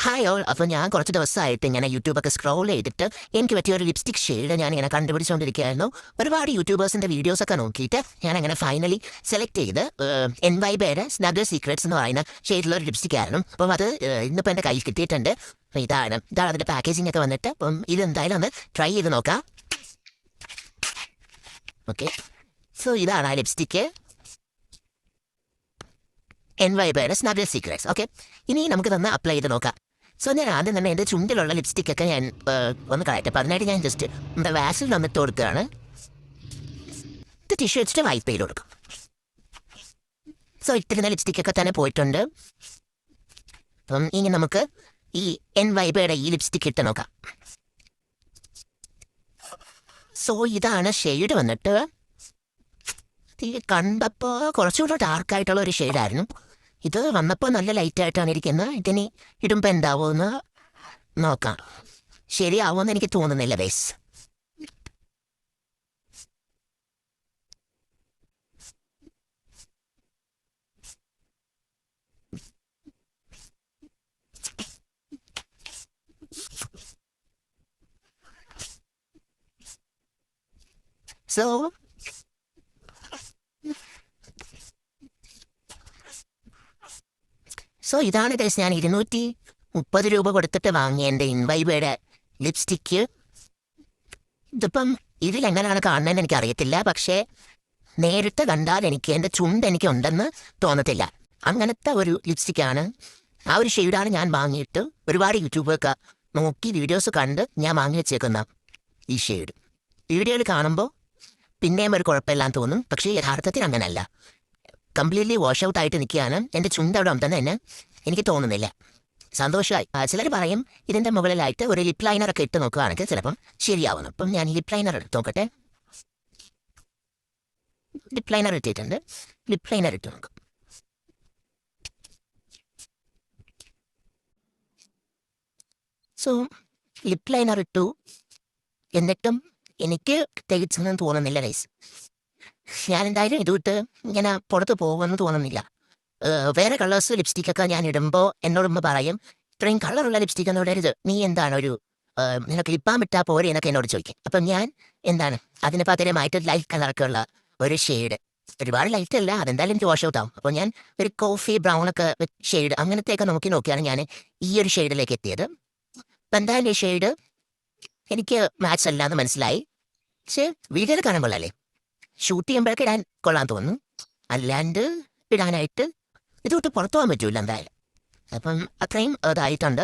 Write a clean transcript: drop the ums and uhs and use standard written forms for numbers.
Hi all. അപ്പോൾ ഞാൻ കുറച്ച് ദിവസമായിട്ട് ഇങ്ങനെ യൂട്യൂബൊക്കെ സ്ക്രോൾ ചെയ്തിട്ട് എനിക്ക് പറ്റിയ ഒരു ലിപ്സ്റ്റിക് ഷെയ്ഡ് ഞാൻ ഇങ്ങനെ കണ്ടുപിടിച്ചുകൊണ്ടിരിക്കുകയായിരുന്നു. ഒരുപാട് യൂട്യൂബേഴ്സിൻ്റെ വീഡിയോസൊക്കെ നോക്കിയിട്ട് ഞാൻ അങ്ങനെ ഫൈനലി സെലക്ട് ചെയ്ത് NYBയുടെ സ്നഗ്ഗർ സീക്രറ്റ്സ് എന്ന് പറയുന്ന ഷെയ്ഡിലുള്ള ഒരു ലിപ്സ്റ്റിക് ആയിരുന്നു. അപ്പം അത് ഇന്നിപ്പോൾ എൻ്റെ കയ്യിൽ കിട്ടിയിട്ടുണ്ട്. അപ്പോൾ ഇതാണ് അതിൻ്റെ പാക്കേജിംഗ് ഒക്കെ വന്നിട്ട്. അപ്പം ഇതെന്തായാലും ഒന്ന് ട്രൈ ചെയ്ത് നോക്കാം. ഓക്കെ, സോ ഇതാണ് ആ ലിപ്സ്റ്റിക്ക്, NYBയുടെ സ്നഗ്ഗർ സീക്രറ്റ്സ്. ഓക്കെ, ഇനി നമുക്ക് തന്നെ അപ്ലൈ ചെയ്ത് നോക്കാം. സോ ഞാൻ ആദ്യം തന്നെ എൻ്റെ ചുണ്ടിലുള്ള ലിപ്സ്റ്റിക്കൊക്കെ ഞാൻ ഒന്ന് കളയട്ടെ. അപ്പോൾ അതിനായിട്ട് ഞാൻ ജസ്റ്റ് നമ്മുടെ വാസിൽ വന്നിട്ട് കൊടുക്കുകയാണ്. ഇത് ടിഷ്യൂ വെച്ചിട്ട് വൈപ്പ് ചെയ്ത് കൊടുക്കും. സോ ഇട്ടിരുന്ന ലിപ്സ്റ്റിക്കൊക്കെ തന്നെ പോയിട്ടുണ്ട്. അപ്പം ഇനി നമുക്ക് ഈ NYBയുടെ ഈ ലിപ്സ്റ്റിക്ക് ഇട്ട് നോക്കാം. സോ ഇതാണ് ഷെയ്ഡ് വന്നിട്ട്. ഇത് കണ്ടപ്പോൾ കുറച്ചുകൂടെ ഡാർക്കായിട്ടുള്ള ഒരു ഷെയ്ഡായിരുന്നു. ഇത് വന്നപ്പോൾ നല്ല ലൈറ്റായിട്ടാണ് ഇരിക്കുന്നത്. ഇതിനി ഇടുമ്പോൾ എന്താവുമെന്ന് നോക്കാം. ശരിയാവുമെന്ന് എനിക്ക് തോന്നുന്നില്ല ബേസ്. സോ ഇതാണ് ഗൈസ് ഞാൻ 230 രൂപ കൊടുത്തിട്ട് വാങ്ങിയ എൻ്റെ NYBയുടെ ലിപ്സ്റ്റിക്ക്. ഇതിപ്പം ഇതിലെങ്ങനെയാണ് കാണുന്നതെന്ന് എനിക്കറിയത്തില്ല. പക്ഷേ നേരിട്ട് കണ്ടാൽ എനിക്ക് എൻ്റെ ചുണ്ട് എനിക്കുണ്ടെന്ന് തോന്നത്തില്ല. അങ്ങനത്തെ ഒരു ലിപ്സ്റ്റിക്കാണ്. ആ ഒരു ഷെയ്ഡാണ് ഞാൻ വാങ്ങിയിട്ട് ഒരുപാട് യൂട്യൂബൊക്കെ നോക്കി വീഡിയോസ് കണ്ട് ഞാൻ വാങ്ങി വെച്ചേക്കുന്ന ഈ ഷെയ്ഡ്. വീഡിയോയിൽ കാണുമ്പോൾ പിന്നെയും ഒരു കുഴപ്പമില്ലാന്ന് തോന്നും. പക്ഷേ യഥാർത്ഥത്തിൽ അങ്ങനെയല്ല. കംപ്ലീറ്റ്ലി വാഷ് ഔട്ട് ആയിട്ട് നിൽക്കുകയാണ്. എൻ്റെ ചുണ്ട് അവിടെ ഉണ്ടെന്ന് തന്നെ എനിക്ക് തോന്നുന്നില്ല. സന്തോഷമായി. ചിലർ പറയും ഇതിൻ്റെ മുകളിലായിട്ട് ഒരു ലിപ് ലൈനറൊക്കെ ഇട്ട് നോക്കുകയാണെങ്കിൽ ചിലപ്പം ശരിയാവുന്നു. അപ്പം ഞാൻ ലിപ് ലൈനർ എടുത്ത് നോക്കട്ടെ. ലിപ് ലൈനർ ഇട്ടിട്ടുണ്ട്. ലിപ് ലൈനർ ഇട്ട് നോക്കും. സോ ലിപ് ലൈനർ ഇട്ടു. എന്നിട്ടും എനിക്ക് തികച്ചൊന്നും തോന്നുന്നില്ല ഗൈസ്. ഞാൻ എന്തായാലും ഇതുവിട്ട് ഇങ്ങനെ പുറത്ത് പോകുമെന്ന് തോന്നുന്നില്ല. വേറെ കളേഴ്സ് ലിപ്സ്റ്റിക്കൊക്കെ ഞാൻ ഇടുമ്പോൾ എന്നോടുമ്പോൾ പറയും ഇത്രയും കളറുള്ള ലിപ്സ്റ്റിക് ഒന്നും ഇടരുത്, നീ എന്താണ് ഒരു നിനക്ക് ലിപ്പാൻ വിട്ടാൽ പോരെ എന്നൊക്കെ എന്നോട് ചോദിക്കും. അപ്പം ഞാൻ എന്താണ് അതിന് പകരമായിട്ട് ലൈറ്റ് കളറൊക്കെ ഉള്ള ഒരു ഷെയ്ഡ്, ഒരുപാട് ലൈറ്റ് അല്ല, അതെന്തായാലും എനിക്ക് വാഷ് ഔട്ട് ആവും. അപ്പോൾ ഞാൻ ഒരു കോഫി ബ്രൗൺ ഒക്കെ ഷെയ്ഡ് അങ്ങനത്തെയൊക്കെ നോക്കിയാണ് ഞാൻ ഈ ഒരു ഷെയ്ഡിലേക്ക് എത്തിയത്. അപ്പം എന്തായാലും ഈ ഷെയ്ഡ് എനിക്ക് മാച്ച് അല്ല എന്ന് മനസ്സിലായി. പക്ഷേ വീഡിയോയിൽ കാണുമ്പോൾ അല്ലേ, ഷൂട്ട് ചെയ്യുമ്പോഴൊക്കെ ഇടാൻ കൊള്ളാൻ തോന്നുന്നു. അല്ലാണ്ട് ഇടാനായിട്ട് ഇതൊട്ട് പുറത്തു പോകാൻ പറ്റൂല എന്തായാലും. അപ്പം അത്രയും ഇതായിട്ടുണ്ട്.